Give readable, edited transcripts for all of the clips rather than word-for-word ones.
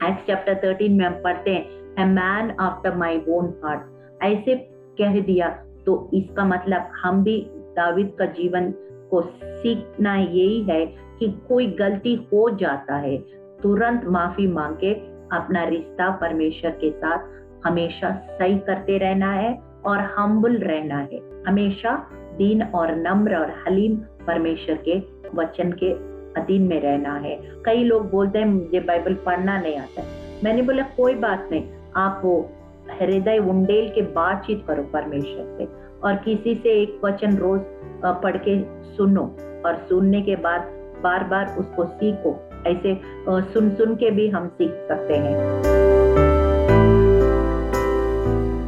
Act chapter 13 में हम पढ़ते हैं a man after my own heart, ऐसे कह दिया। तो इसका मतलब हम भी दावीद का जीवन को सीखना यही है कि कोई गलती हो जाता है तुरंत माफी मांग के अपना रिश्ता परमेश्वर के साथ हमेशा सही करते रहना है और हम्बल रहना है, हमेशा दीन और नम्र और हलीम परमेश्वर के वचन के अधीन में रहना है। कई लोग बोलते हैं मुझे बाइबल पढ़ना नहीं आता है। मैंने बोला कोई बात नहीं, आप वो हृदय उंडेल के बातचीत करो परमेश्वर से और किसी से एक वचन रोज पढ़ के सुनो और सुनने के बाद बार बार उसको सीखो। ऐसे सुन सुन के भी हम सीख सकते हैं।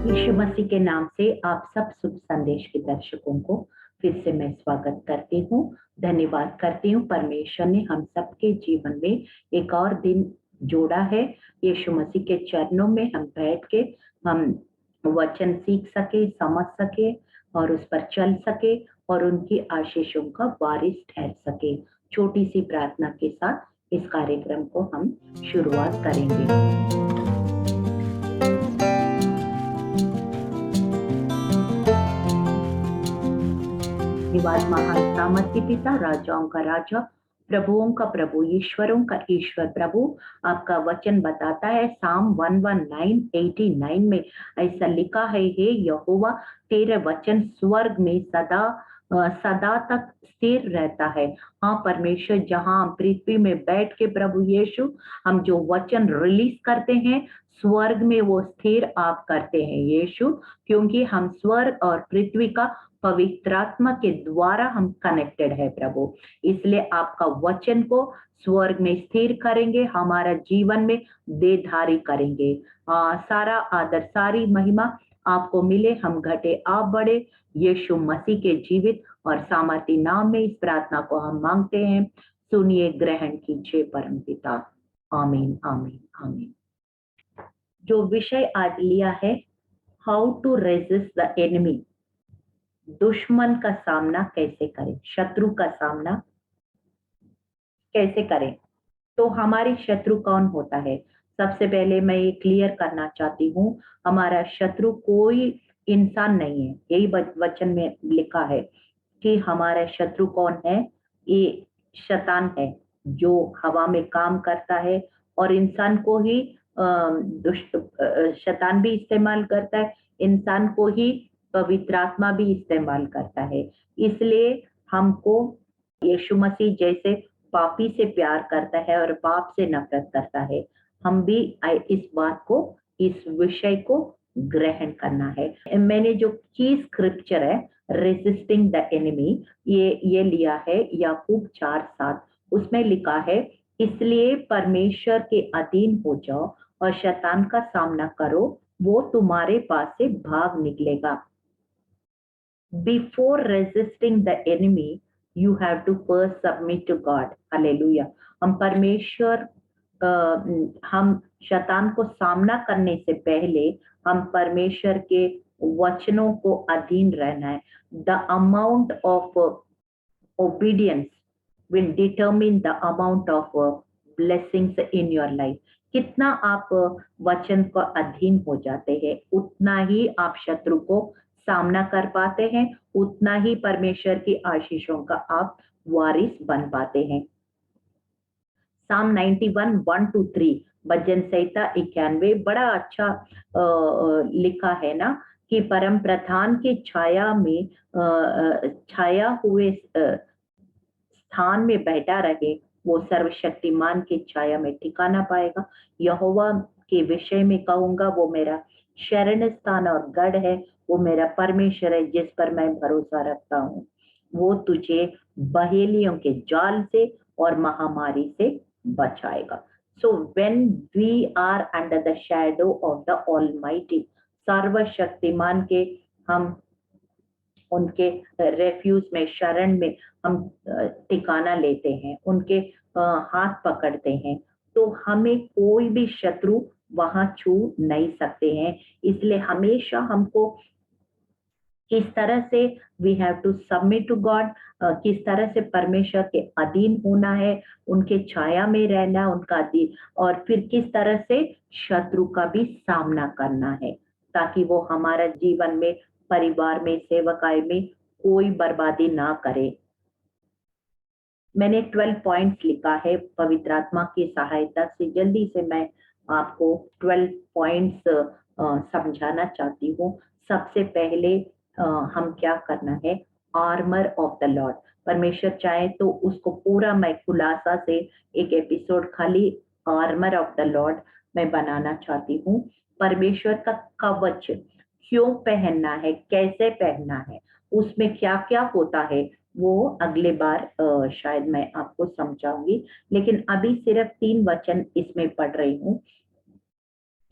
यीशु मसीह के नाम से आप सब शुभ संदेश के दर्शकों को फिर से मैं स्वागत करती हूँ, धन्यवाद करती हूँ। परमेश्वर ने हम सबके जीवन में एक और दिन जोड़ा है। यीशु मसीह के चरणों में हम बैठ के हम वचन सीख सके, समझ सके और उस पर चल सके और उनकी आशीषों का वारिस ठहर सके। छोटी सी प्रार्थना के साथ इस कार्यक्रम को हम शुरुआत करेंगे। धन्यवाद महान सामर्थ्य पिता, राजाओं का राजा, प्रभुओं का प्रभु, ईश्वरों का ईश्वर प्रभु, आपका वचन बताता है साम 119:89 में ऐसा लिखा है, हे यहोवा तेरे वचन स्वर्ग में सदा तक स्थिर रहता है। हाँ परमेश्वर, जहां हम पृथ्वी में बैठ के प्रभु यीशु हम जो वचन रिलीज करते हैं स्वर्ग में वो स्थिर आप करते हैं यीशु, क्योंकि हम स्वर्ग और पृथ्वी का पवित्र आत्मा के द्वारा हम कनेक्टेड है प्रभु। इसलिए आपका वचन को स्वर्ग में स्थिर करेंगे, हमारा जीवन में देधारी करेंगे। सारा आदर सारी महिमा आपको मिले, हम घटे आप बढ़े। यीशु मसीह के जीवित और सामर्थी नाम में इस प्रार्थना को हम मांगते हैं, सुनिए, ग्रहण कीजिए परम पिता। आमीन आमीन आमीन। जो विषय आज लिया है, how to resist the enemy, दुश्मन का सामना कैसे करें, शत्रु का सामना कैसे करें। तो हमारी शत्रु कौन होता है? सबसे पहले मैं ये क्लियर करना चाहती हूँ, हमारा शत्रु कोई इंसान नहीं है। यही वचन में लिखा है कि हमारा शत्रु कौन है? ये शैतान है जो हवा में काम करता है और इंसान को ही दुष्ट शैतान भी इस्तेमाल करता है, इंसान को ही पवित्र आत्मा भी इस्तेमाल करता है। इसलिए हमको यीशु मसीह जैसे पापी से प्यार करता है और पाप से नफरत करता है, हम भी इस बात को, इस विषय को ग्रहण करना है। मैंने जो की स्क्रिप्चर है रेजिस्टिंग द एनिमी, ये लिया है याकूब 4:7। उसमें लिखा है, इसलिए परमेश्वर के अधीन हो जाओ और शैतान का सामना करो, वो तुम्हारे पास से भाग निकलेगा। Before resisting the enemy, you have to first submit to God. Hallelujah. हम परमेश्वर हम शैतान को सामना करने से पहले हम परमेश्वर के वचनों को अधीन रहना है। The amount of obedience will determine the amount of blessings in your life. कितना आप वचन को अधीन हो जाते हैं, उतना ही आप शत्रु को सामना कर पाते हैं, उतना ही परमेश्वर की आशीषों का आप वारिस बन पाते हैं। साम 91:1-3, भजन संहिता 91 बड़ा अच्छा लिखा है ना कि परम प्रधान की छाया में छाया हुए स्थान में बैठा रहे, वो सर्वशक्तिमान की छाया में ठिकाना पाएगा। यहोवा के विषय में कहूंगा, वो मेरा शरण स्थान और गढ़ है, वो मेरा परमेश्वर है जिस पर मैं भरोसा रखता हूँ। वो तुझे बहेलियों के जाल से और महामारी से बचाएगा। So when we are under the shadow of the Almighty, सर्वशक्तिमान के हम उनके रेफ्यूज में, शरण में हम ठिकाना लेते हैं, उनके हाथ पकड़ते हैं, तो हमें कोई भी शत्रु वहां छू नहीं सकते हैं। इसलिए हमेशा हमको किस तरह से we have to submit to God, किस तरह से परमेश्वर के अधीन होना है, उनके छाया में रहना, उनका अधीन, और फिर किस तरह से शत्रु का भी सामना करना है, ताकि वो हमारा जीवन में, परिवार में, सेवकाई में कोई बर्बादी ना करे। मैंने 12 पॉइंट्स लिखा है पवित्र आत्मा की सहायता से। जल्दी से मैं आपको 12 पॉइंट्स समझाना चाहती हूँ। सबसे पहले हम क्या करना है, आर्मर ऑफ द लॉर्ड। परमेश्वर चाहे तो उसको पूरा मैं खुलासा से एक एपिसोड खाली आर्मर ऑफ द लॉर्ड मैं बनाना चाहती हूँ। परमेश्वर का कवच क्यों पहनना है, कैसे पहनना है, उसमें क्या क्या होता है, वो अगले बार शायद मैं आपको समझाऊंगी। लेकिन अभी सिर्फ 3 वचन इसमें पढ़ रही हूँ।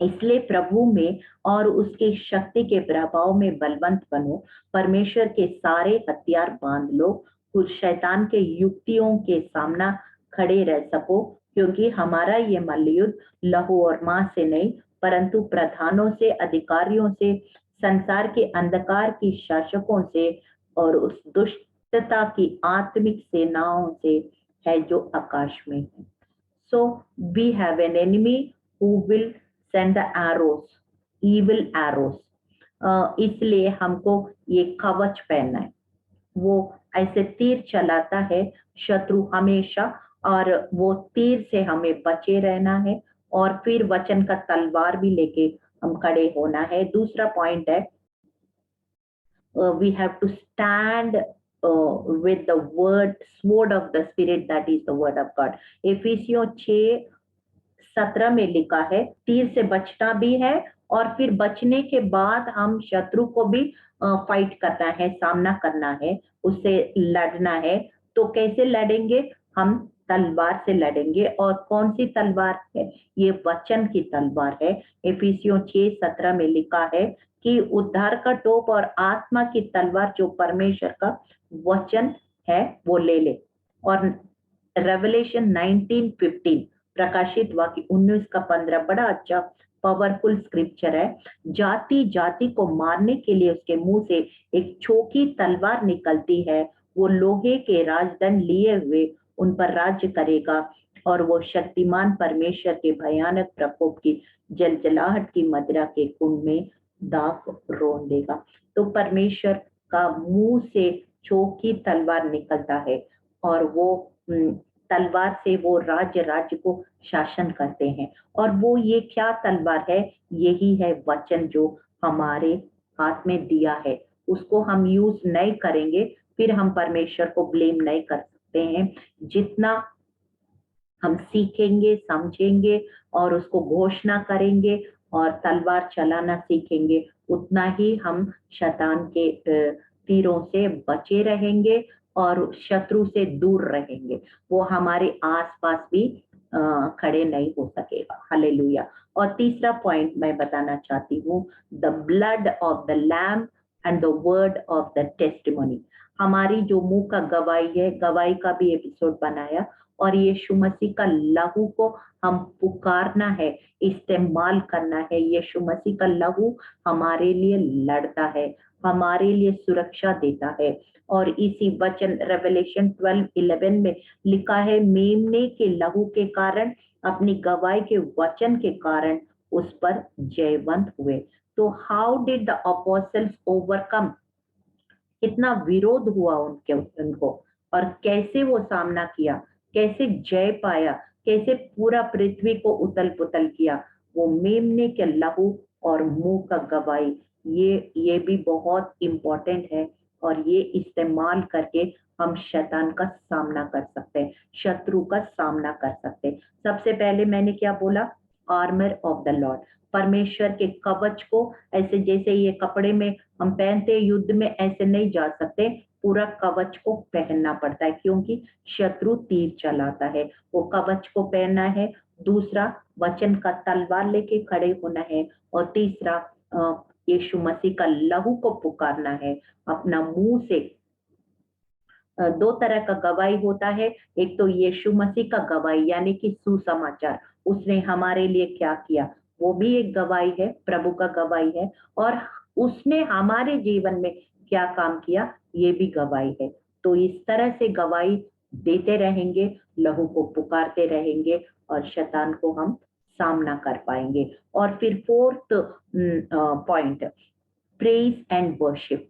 इसलिए प्रभु में और उसकी शक्ति के प्रभाव में बलवंत बनो, परमेश्वर के सारे हथियार बांध लो, कुछ शैतान के युक्तियों के सामना खड़े रह सको, क्योंकि हमारा ये मल्लयुद्ध लहू और मांस से नहीं, परंतु प्रधानों से, अधिकारियों से, संसार के अंधकार की शासकों से और उस दुष्टता की आत्मिक सेनाओं से है जो आकाश में है। So we have an enemy who will send the arrows, evil arrows. इसलिए हमको ये कवच पहनना है। वो ऐसे तीर चलाता है शत्रु हमेशा, और वो तीर से हमें बचे रहना है, और फिर वचन का तलवार भी लेके हम खड़े होना है। दूसरा पॉइंट है, we have to stand with the word sword of the spirit, that is the word of God. इफिसियों 6:17 में लिखा है, तीर से बचना भी है, और फिर बचने के बाद हम शत्रु को भी फाइट करना है, सामना करना है, उससे लड़ना है। तो कैसे लड़ेंगे? हम तलवार से लड़ेंगे। और कौन सी तलवार है? ये वचन की तलवार है। इफिसियों 6:17 में लिखा है कि उद्धार का टोप और आत्मा की तलवार जो परमेश्वर का वचन है वो ले ले। और रेवलेशन 19:15, प्रकाशित वाक्य 19:15 बड़ा अच्छा पावरफुल स्क्रिप्चर है। जाति जाति को मारने के लिए उसके मुंह से एक छोकी तलवार निकलती है, वो लोहे के राजदंड लिए हुए उन पर राज्य करेगा, और वो शक्तिमान परमेश्वर के भयानक प्रकोप की जलजलाहट की मदिरा के कुंड में दाख रोन देगा। तो परमेश्वर का मुंह से छोकी तलवार निकलता है, और वो तलवार से वो राज्य राज्य को शासन करते हैं। और वो ये क्या तलवार है? यही है वचन जो हमारे हाथ में दिया है। उसको हम यूज नहीं करेंगे, फिर हम परमेश्वर को ब्लेम नहीं कर सकते हैं। जितना हम सीखेंगे, समझेंगे और उसको घोषणा करेंगे और तलवार चलाना सीखेंगे, उतना ही हम शैतान के तीरों से बचे रहेंगे और शत्रु से दूर रहेंगे। वो हमारे आसपास भी खड़े नहीं हो सकेगा। हालेलुया। और तीसरा पॉइंट मैं बताना चाहती हूँ, the blood of the lamb and the word of the testimony. हमारी जो मुंह का गवाही है, गवाही का भी एपिसोड बनाया, और यीशु मसीह का लहू को हम पुकारना है, इस्तेमाल करना है। यीशु मसीह का लहू हमारे लिए लड़ता है, हमारे लिए सुरक्षा देता है। और इसी वचन रेवलेशन 12:11 में लिखा है, मेमने के लहू के कारण, अपनी गवाही के वचन के कारण उस पर जयवंत हुए। तो how did the apostles overcome? कितना विरोध हुआ उनको, और कैसे वो सामना किया, कैसे जय पाया, कैसे पूरा पृथ्वी को उतल पुतल किया? वो मेमने के लहू और मुंह का गवाही, ये भी बहुत इंपॉर्टेंट है। और ये इस्तेमाल करके हम शैतान का सामना कर सकते हैं, शत्रु का सामना कर सकते हैं। सबसे पहले मैंने क्या बोला? आर्मर ऑफ द लॉर्ड, परमेश्वर के कवच को, ऐसे जैसे ये कपड़े में हम पहनते, युद्ध में ऐसे नहीं जा सकते, पूरा कवच को पहनना पड़ता है, क्योंकि शत्रु तीर चलाता है, वो कवच को पहनना है। दूसरा, वचन का तलवार लेके खड़े होना है। और तीसरा, यीशु मसीह का लहू को पुकारना है अपना मुंह से। दो तरह का गवाही होता है, एक तो यीशु मसीह का गवाही यानी कि सुसमाचार, उसने हमारे लिए क्या किया, वो भी एक गवाही है, प्रभु का गवाही है। और उसने हमारे जीवन में क्या काम किया, ये भी गवाही है। तो इस तरह से गवाही देते रहेंगे, लहू को पुकारते रहेंगे और शैतान को हम सामना कर पाएंगे। और फिर fourth point, praise and worship,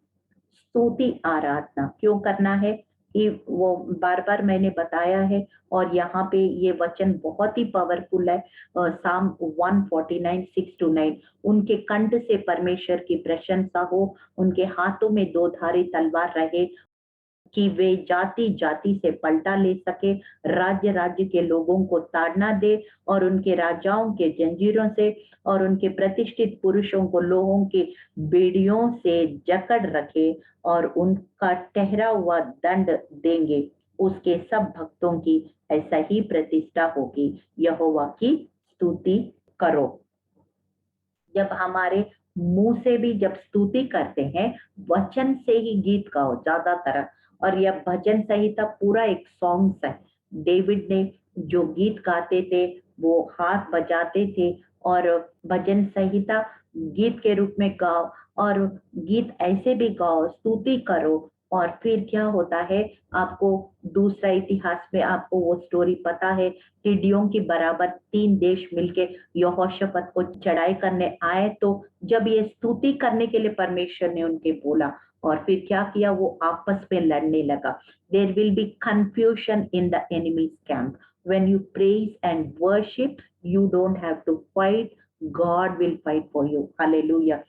स्तुति आराधना क्यों करना है कि वो बार बार मैंने बताया है, और यहाँ पे ये वचन बहुत ही पावरफुल है। साम 149:6-9, उनके कंठ से परमेश्वर की प्रशंसा हो, उनके हाथों में दो धारी तलवार रहे कि वे जाति जाति से पलटा ले सके, राज्य राज्य के लोगों को ताड़ना दे, और उनके राजाओं के जंजीरों से और उनके प्रतिष्ठित पुरुषों को लोहों की बेड़ियों से जकड़ रखे, और उनका ठहरा हुआ दंड देंगे। उसके सब भक्तों की ऐसा ही प्रतिष्ठा होगी। यहोवा की स्तुति करो। जब हमारे मुंह से भी जब स्तुति करते हैं, वचन से ही गीत गाओ ज्यादातर। और यह भजन संहिता पूरा एक सॉन्ग्स है। डेविड ने जो गीत गाते थे वो हाथ बजाते थे, और भजन संहिता गीत के रूप में गाओ, और गीत ऐसे भी गाओ, स्तुति करो। और फिर क्या होता है, आपको दूसरा इतिहास में आपको वो स्टोरी पता है, टिड्डियों की बराबर 3 देश मिलके यहोशापात को चढ़ाई करने आए। तो जब ये स्तुति करने के लिए परमेश्वर ने उनके बोला, और फिर क्या किया, वो आपस में लड़ने लगा। There will be confusion in the enemies camp. When you praise and worship, you don't have to fight, God will fight for you. Hallelujah.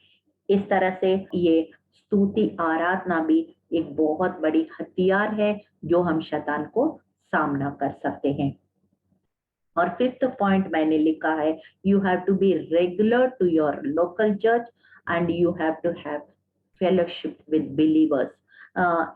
इस तरह से ये स्तुति आराधना भी एक बहुत बड़ी हथियार है जो हम शैतान को सामना कर सकते हैं। और फिफ्थ पॉइंट मैंने लिखा है, you have to be regular to your local church and you have to have fellowship with believers.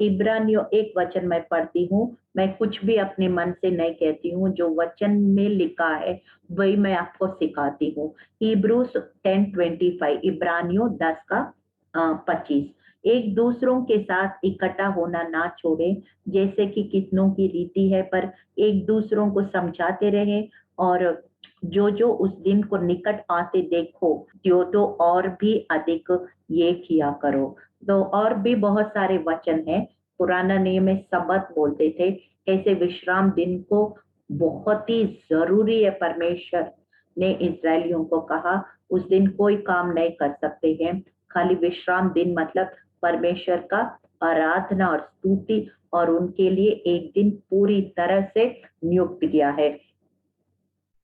इब्रानियों 1 वचन मैं पढ़ती हूँ, मैं कुछ भी अपने मन से नहीं कहती हूँ, जो वचन में लिखा है वही मैं आपको सिखाती हूँ। हिब्रूस 10:25, इब्रानियों 10:25, एक दूसरों के साथ इकट्ठा होना ना छोड़े जैसे कि कितनों की रीति है, पर एक दूसरों को समझाते रहे, और जो जो उस दिन को निकट आते देखो, तो और भी अधिक ये किया करो। तो और भी बहुत सारे वचन हैं। पुराना नियम में सबत बोलते थे, कैसे विश्राम दिन को बहुत ही जरूरी है। परमेश्वर ने इस्राएलियों को कहा उस दिन कोई काम नहीं कर सकते हैं, खाली विश्राम दिन मतलब परमेश्वर का आराधना और स्तुति, और उनके लिए एक दिन पूरी तरह से नियुक्त किया है।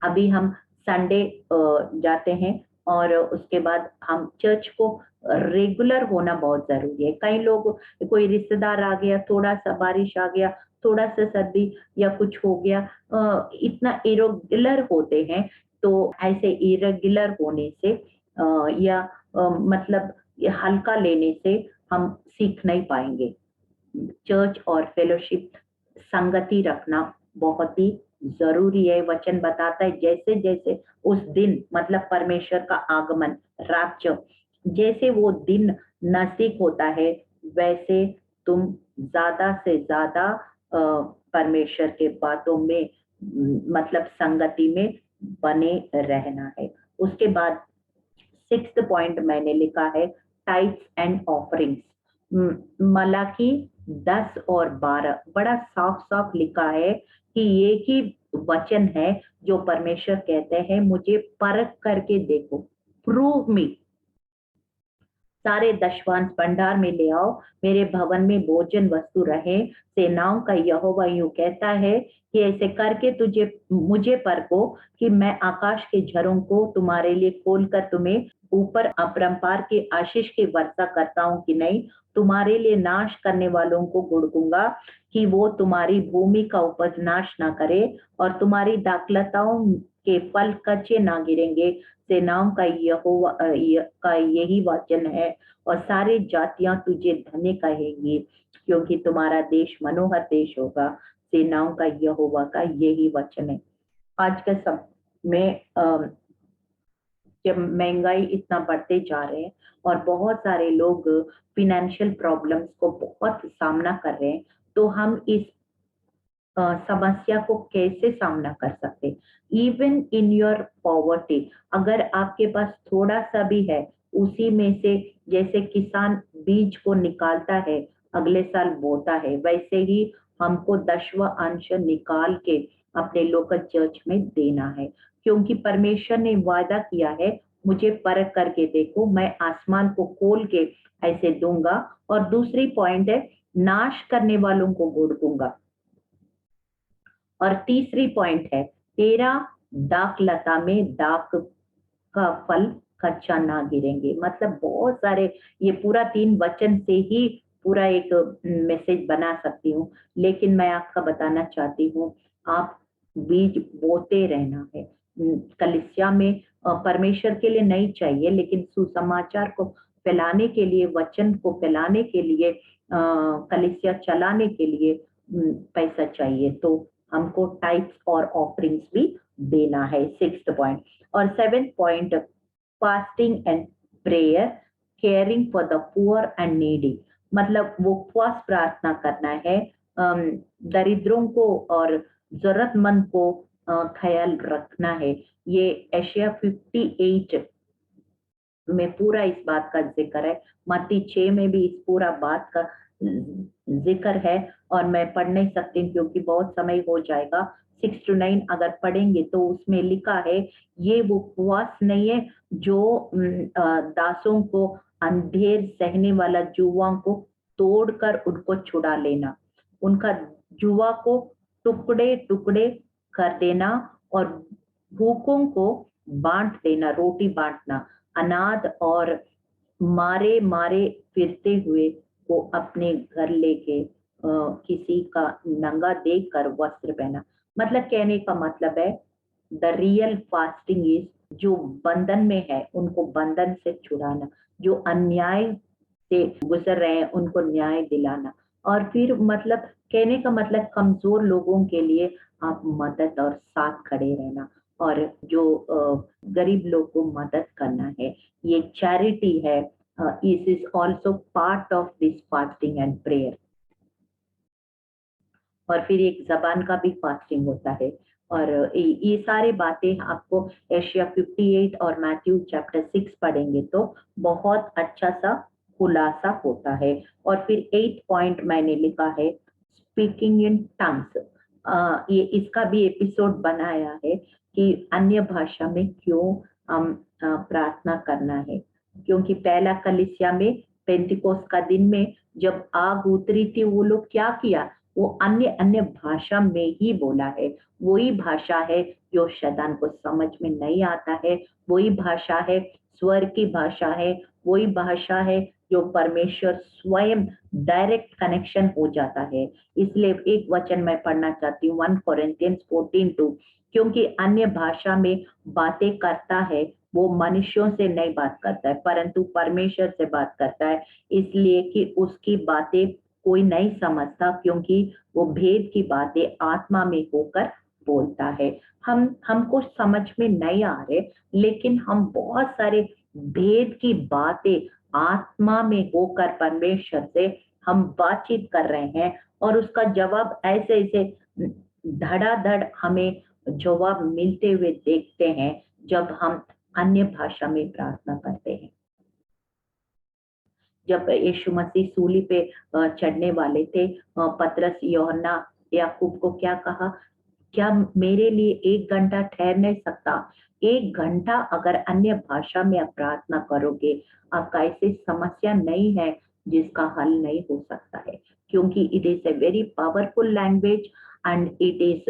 अभी हम संडे जाते हैं, और उसके बाद हम चर्च को रेगुलर होना बहुत जरूरी है। कई लोग, कोई रिश्तेदार आ गया, थोड़ा सा बारिश आ गया, थोड़ा सा सर्दी या कुछ हो गया, इतना इरेगुलर होते हैं। तो ऐसे इरेगुलर होने से या मतलब ये हल्का लेने से हम सीख नहीं पाएंगे। चर्च और फेलोशिप, संगति रखना बहुत ही जरूरी है। वचन बताता है जैसे जैसे उस दिन मतलब परमेश्वर का आगमन, रैप्चर, जैसे वो दिन नजदीक होता है, वैसे तुम ज्यादा से ज्यादा परमेश्वर के बातों में मतलब संगति में बने रहना है। उसके बाद 6th पॉइंट मैंने लिखा है, टाइप्स एंड ऑफरिंग्स। मलाकी 10 और 12 बड़ा साफ साफ लिखा है कि ये ही वचन है जो परमेश्वर कहते हैं, मुझे परख करके देखो, प्रूव मी, सारे दशवांश भंडार में ले आओ, मेरे भवन में भोजन वस्तु रहे। सेनाओं का यहोवा यूं कहता है कि ऐसे करके तुझे मुझे परखो कि मैं आकाश के झरों को तुम्हारे लिए खोलकर तुम्हें ऊपर अपरंपार की आशीष की वर्षा करता हूं कि नहीं। तुम्हारे लिए नाश करने वालों को गुड़कूंगा कि वो तुम्हारी भूमि का उपज नाश ना करे, और तुम्हारी दाखलताओं के फल कच्चे ना गिरेंगे। सेनाओं का यहोवा का यही वचन है, और सारी जातियां तुझे धन्य कहेंगी, क्योंकि तुम्हारा देश मनोहर देश होगा। सेनाओं का यहोवा का यही वचन है। आज के समय में जब महंगाई इतना बढ़ते जा रहे हैं और बहुत सारे लोग फिनेंशियल प्रॉब्लम्स को बहुत सामना कर रहे हैं, तो हम इस समस्या को कैसे सामना कर सकते। इवन इन योर पॉवर्टी, अगर आपके पास थोड़ा सा भी है, उसी में से जैसे किसान बीज को निकालता है, अगले साल बोता है, वैसे ही हमको 10वां अंश निकाल के अपने लोकल चर्च में देना है, क्योंकि परमेश्वर ने वादा किया है, मुझे परख करके देखो, मैं आसमान को खोल के ऐसे दूंगा। और दूसरी पॉइंट है, नाश करने वालों को गुड़कूंगा। और तीसरी पॉइंट है, तेरा दाख लता में दाख का फल कच्चा ना गिरेंगे। मतलब बहुत सारे, ये पूरा 3 वचन से ही पूरा एक मैसेज बना सकती हूँ, लेकिन मैं आपका बताना चाहती हूँ, आप बीज बोते रहना है। कलीसिया में परमेश्वर के लिए नहीं चाहिए, लेकिन सुसमाचार को फैलाने के लिए, वचन को फैलाने के लिए, कलीसिया चलाने के लिए पैसा चाहिए। तो हमको टाइप्स और ऑफरिंग्स भी देना है, 6th पॉइंट। और 7th point, fasting and prayer, caring for the poor and needy. मतलब वो उपवास प्रार्थना करना है, दरिद्रों को और जरूरतमंद को ख्याल रखना है। ये एशिया 58 में पूरा इस बात का जिक्र है, मत्ती 6 में भी इस पूरा बात का जिक्र है। और मैं पढ़ नहीं सकती क्योंकि बहुत समय हो जाएगा। 6 to 9 अगर पढ़ेंगे तो उसमें लिखा है, ये वो उपवास नहीं है जो दासों को अंधेर सहने वाला जुआ को तोड़कर उनको छुड़ा लेना, उनका जुआ को टुकड़े टुकड़े कर देना और भूखों को बांट देना, रोटी बांटना, अनाथ और मारे मारे फिरते हुए को अपने घर लेके किसी का नंगा देखकर वस्त्र पहना। मतलब कहने का मतलब है, द रियल फास्टिंग इज, जो बंधन में है उनको बंधन से छुड़ाना, जो अन्याय से गुजर रहे हैं उनको न्याय दिलाना। और फिर मतलब कहने का मतलब, कमजोर लोगों के लिए आप मदद और साथ खड़े रहना, और जो गरीब लोग को मदद करना है, ये चैरिटी है। It is also part of this fasting and prayer. और फिर एक जबान का भी फास्टिंग होता है। और ये सारी बातें आपको एशिया 58 और मैथ्यू चैप्टर 6 पढ़ेंगे तो बहुत अच्छा सा खुलासा होता है। और फिर 8 पॉइंट मैंने लिखा है, स्पीकिंग इन टंग्स। ये इसका भी एपिसोड बनाया है कि अन्य भाषा में क्यों हम प्रार्थना करना है। क्योंकि पहला कलीसिया में पेंटिकोस का दिन में जब आग उतरी थी, वो लोग क्या किया, वो अन्य अन्य भाषा में ही बोला है। वही भाषा है जो शैतान को समझ में नहीं आता है, वही भाषा है, स्वर की भाषा है, वही भाषा है जो परमेश्वर स्वयं डायरेक्ट कनेक्शन हो जाता है। इसलिए एक वचन मैं पढ़ना चाहती हूँ, 1 Corinthians 14:2, क्योंकि अन्य भाषा में बातें करता है, वो मनुष्यों से नहीं बात करता है परंतु परमेश्वर से बात करता है, इसलिए कि उसकी बातें कोई नहीं समझता, क्योंकि वो भेद की बातें आत्मा में होकर बोलता है। हमको समझ में नहीं आ रहे, लेकिन हम बहुत सारे भेद की बातें आत्मा में होकर परमेश्वर से हम बातचीत कर रहे हैं, और उसका जवाब ऐसे ऐसे धड़ाधड़ हमें जवाब मिलते हुए देखते हैं जब हम अन्य भाषा में प्रार्थना करते हैं। जब यीशु मसीह सूली पे चढ़ने वाले थे, पतरस, यूहन्ना, याकूब को क्या कहा, क्या मेरे लिए 1 घंटा ठहर नहीं सकता? 1 घंटा अगर अन्य भाषा में आप प्रार्थना करोगे, आपका ऐसी समस्या नहीं है जिसका हल नहीं हो सकता है, क्योंकि it is a very powerful language and it is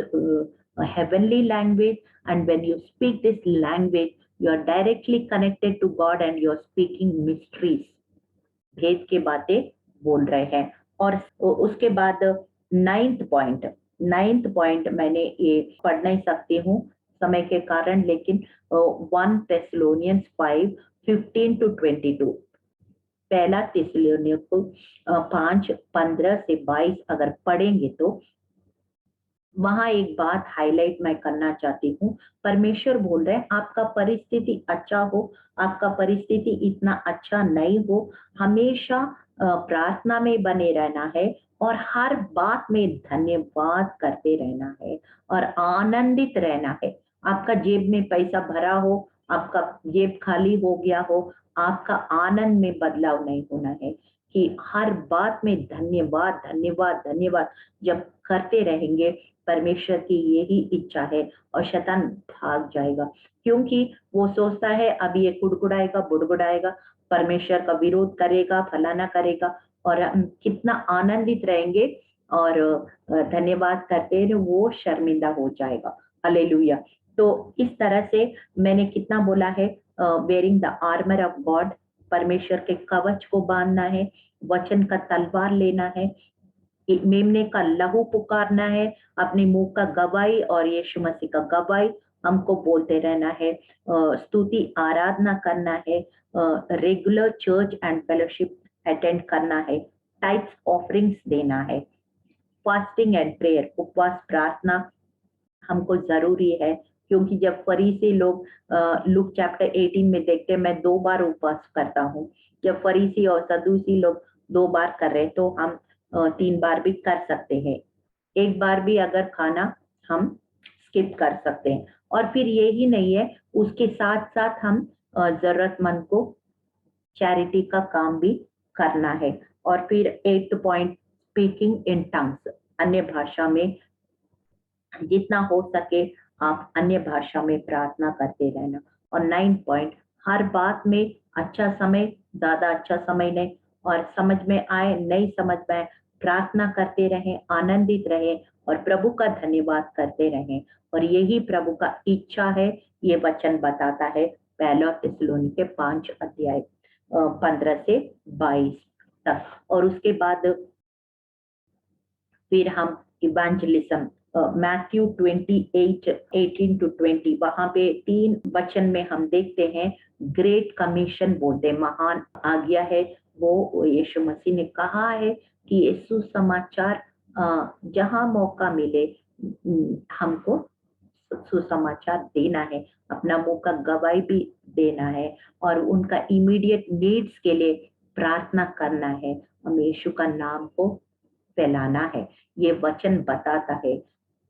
heavenly language, and when you speak this language, you are directly connected to God and you are speaking mysteries, भेद के बातें बोल रहे हैं। और उसके बाद 9th पॉइंट मैंने ये पढ़ नहीं सकती हूँ समय के कारण, लेकिन 1 Thessalonians 5:15-22, पहला थिस्सलुनीक को 5:15-22 अगर पढ़ेंगे तो वहां एक बात हाईलाइट मैं करना चाहती हूँ। परमेश्वर बोल रहे हैं, आपका परिस्थिति अच्छा हो, आपका परिस्थिति इतना अच्छा नहीं हो, हमेशा प्रार्थना में बने रहना है और हर बात में धन्यवाद करते रहना है और आनंदित रहना है। आपका जेब में पैसा भरा हो आपका जेब खाली हो गया हो, आपका आनंद में बदलाव नहीं होना है कि हर बात में धन्यवाद धन्यवाद धन्यवाद जब करते रहेंगे, परमेश्वर की यही इच्छा है और शैतान भाग जाएगा, क्योंकि वो सोचता है अब ये कुड़कुड़ाएगा बुड़बुड़ाएगा, परमेश्वर का विरोध करेगा, फलाना करेगा, और हम कितना आनंदित रहेंगे और धन्यवाद करते हैं, वो शर्मिंदा हो जाएगा। हालेलुया। तो इस तरह से मैंने कितना बोला है, wearing the armour of God, परमेश्वर के कवच को बांधना है, वचन का तलवार लेना है, मेमने का लहू पुकारना है, अपने मुंह का गवाही और यीशु मसीह का गवाही हमको बोलते रहना है, स्तुति आराधना करना है, regular church and fellowship attend करना है, टाइप्स ऑफरिंग्स देना है, फास्टिंग एंड प्रेयर, उपवास प्रार्थना हमको जरूरी है, क्योंकि जब फरीसी लोग लूक चैप्टर 18 में देखते हैं, मैं 2 बार उपवास करता हूँ, जब फरीसी और सदूसी लोग 2 बार कर रहे तो हम 3 बार भी कर सकते हैं, 1 बार भी अगर खाना हम स्किप कर सकते हैं। और फिर यही नहीं है, उसके साथ साथ हम जरूरतमंद को चैरिटी का काम भी करना है। और फिर 8th point, speaking in tongues, अन्य भाषा में जितना हो सके आप अन्य भाषा में प्रार्थना करते रहना। और 9 पॉइंट, हर बात में अच्छा समय, ज्यादा अच्छा समय नहीं, और समझ में आए नहीं समझ में आए, प्रार्थना करते रहें, आनंदित रहें और प्रभु का धन्यवाद करते रहें। और यही प्रभु का इच्छा है, ये वचन बताता है, पहला थिस्सलुनीके 5 अध्याय 15 से 22 तक। और उसके बाद फिर हम इवेंजलिज्म, मैथ्यू 28:18-20, वहां पे 3 वचन में हम देखते हैं, ग्रेट कमीशन बोलते हैं, महान आज्ञा है, वो यीशु मसीह ने कहा है कि ये सुसमाचार जहां मौका मिले हमको सुसमाचार देना है, अपना मुंह का गवाही भी देना है, और उनका इमीडिएट नीड्स के लिए प्रार्थना करना है, हम यीशु का नाम को फैलाना है। ये वचन बताता है।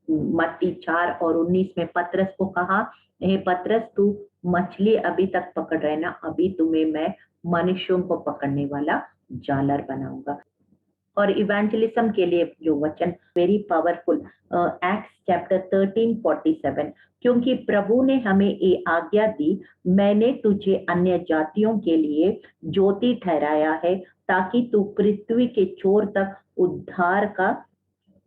मत्ती 4:19 में पतरस को कहा, हे पतरस तू मछली अभी तक पकड़ रहे ना, अभी तुम्हें मैं मनुष्यों को पकड़ने वाला जालर बनाऊंगा। और इवेंजलिज्म के लिए जो वचन वेरी पावरफुल, एक्ट्स चैप्टर 13:47, क्योंकि प्रभु ने हमें ये आज्ञा दी, मैंने तुझे अन्य जातियों के लिए ज्योति ठहराया है, ताकि तू पृथ्वी के छोर तक उद्धार का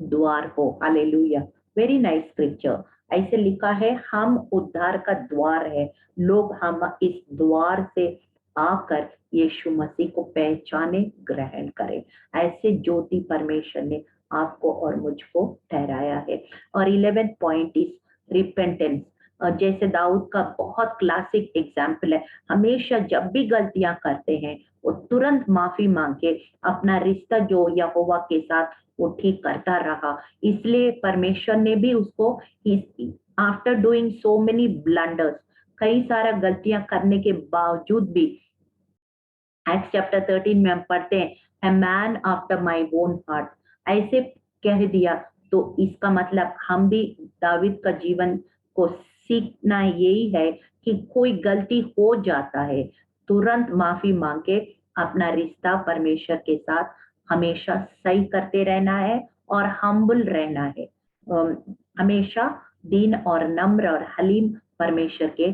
द्वार हो। Hallelujah, very nice scripture. ऐसे लिखा है, हम उद्धार का द्वार है, लोग हम इस द्वार से आकर यीशु मसीह को पहचाने, ग्रहण करें। ऐसे ज्योति परमेश्वर ने आपको और मुझको ठहराया है। और 11th पॉइंट इज रिपेंटेंस, जैसे दाऊद का बहुत क्लासिक एग्जाम्पल है, हमेशा जब भी गलतियां करते हैं वो तुरंत माफी मांग के अपना रिश्ता जो यहोवा के साथ वो ठीक करता रहा, इसलिए परमेश्वर ने भी उसको after doing so many blunders, कई सारा गलतियां करने के बावजूद भी, एक्ट चैप्टर 13 में हम पढ़ते हैं, a man after my own heart, ऐसे कह दिया। तो इसका मतलब हम भी दाविद का जीवन को सीखना यही है कि कोई गलती हो जाता है, तुरंत माफी मांग के अपना रिश्ता परमेश्वर के साथ हमेशा सही करते रहना है और हम्बल रहना है, हमेशा दीन और नम्र और हलीम परमेश्वर के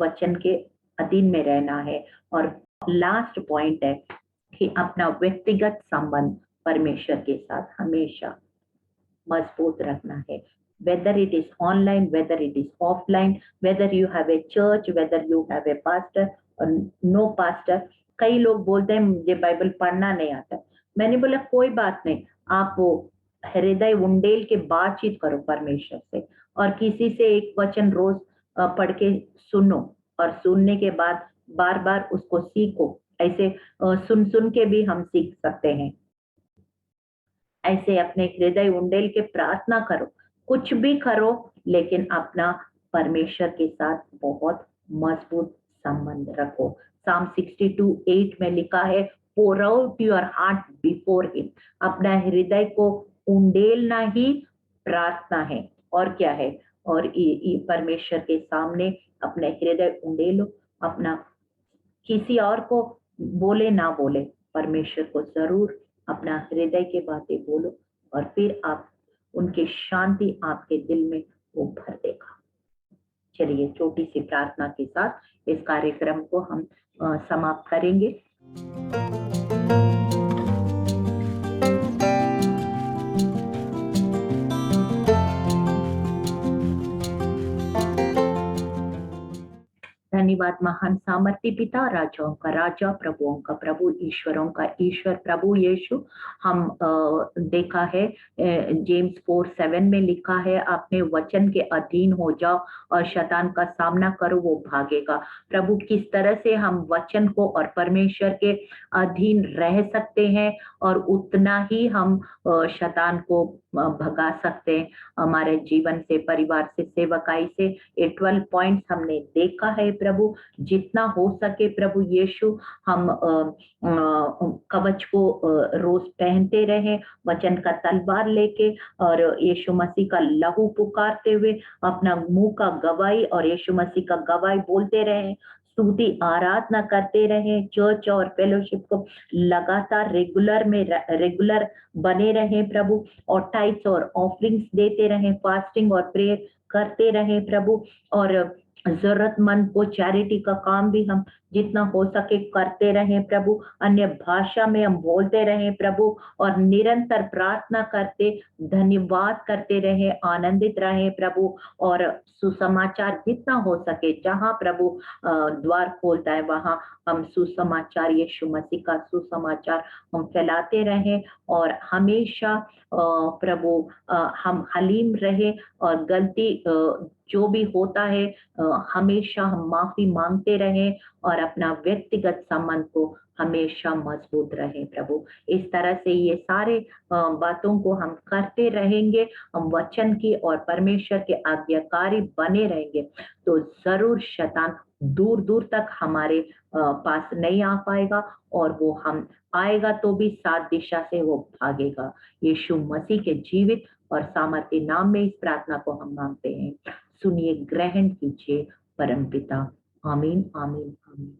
वचन के अधीन में रहना है। और लास्ट पॉइंट है कि अपना व्यक्तिगत संबंध परमेश्वर के साथ हमेशा मजबूत रखना है, whether it is online, whether it is offline, whether you have a church, whether you have a pastor or no pastor। कई लोग बोलते हैं मुझे बाइबल पढ़ना नहीं आता, मैंने बोला कोई बात नहीं, आप वो हृदय उंडेल के बातचीत करो परमेश्वर से, और किसी से एक वचन रोज पढ़ के सुनो, और सुनने के बाद बार बार उसको सीखो। ऐसे सुन सुन के भी हम सीख सकते हैं, ऐसे अपने हृदय उंडेल के प्रार्थना करो, कुछ भी करो, लेकिन अपना परमेश्वर के साथ बहुत मजबूत संबंध रखो। साम 62:8 में लिखा है, pour out your heart before him, अपना हृदय को उंडेलना ही प्रार्थना है। और क्या है? और परमेश्वर के सामने अपने हृदय उंडेलो। अपना किसी और को बोले ना बोले, परमेश्वर को जरूर अपना हृदय की बातें बोलो, और फिर आप उनकी शांति आपके दिल में वो भर देगा। चलिए छोटी सी प्रार्थना के साथ इस कार्यक्रम को हम समाप्त करेंगे। धन्यवाद महान सामर्थ्य पिता, राजाओं का राजा, प्रभुओं का प्रभु, ईश्वरों का ईश्वर प्रभु यीशु। हम देखा है जेम्स 4:7 में लिखा है, अपने वचन के अधीन हो जाओ और शैतान का सामना करो, वो भागेगा। प्रभु किस तरह से हम वचन को और परमेश्वर के अधीन रह सकते हैं, और उतना ही हम शैतान को भगा सकते हैं हमारे जीवन से, परिवार से, सेवकाई से। ये 12 पॉइंट्स हमने देखा है प्रभु। जितना हो सके प्रभु यीशु, हम कवच को रोज पहनते रहे, वचन का तलवार लेके, और यीशु मसीह का लहू पुकारते हुए अपना मुंह का गवाही और यीशु मसीह का गवाही बोलते रहे, स्तुति आराधना करते रहे, चर्च और फेलोशिप को लगातार रेगुलर बने रहे प्रभु, और टाइप्स और ऑफरिंग्स देते रहे, फास्टिंग और प्रेयर करते रहे प्रभु, और जरूरतमंद को चैरिटी का काम भी हम जितना हो सके करते रहे प्रभु। अन्य भाषा में हम बोलते रहे प्रभु, और निरंतर प्रार्थना करते, धन्यवाद करते रहे, आनंदित रहे प्रभु। और सुसमाचार जितना हो सके, जहाँ प्रभु द्वार खोलता है वहां हम सुसमाचार, यीशु मसीह का सुसमाचार हम फैलाते रहे, और हमेशा प्रभु हम हलीम रहे, और गलती जो भी होता है हमेशा हम माफी मांगते रहे, और अपना व्यक्तिगत संबंध को हमेशा मजबूत रहे प्रभु। इस तरह से ये सारे बातों को हम करते रहेंगे, हम वचन की और परमेश्वर के आज्ञाकारी बने रहेंगे, तो जरूर शैतान दूर दूर तक हमारे पास नहीं आ पाएगा, और वो हम आएगा तो भी 7 दिशा से वो भागेगा। यीशु मसीह के जीवित और सामर्थ्य नाम में इस प्रार्थना को हम मांगते हैं। सुनिए, ग्रहण कीजिए परमपिता। आमीन आमीन आमीन।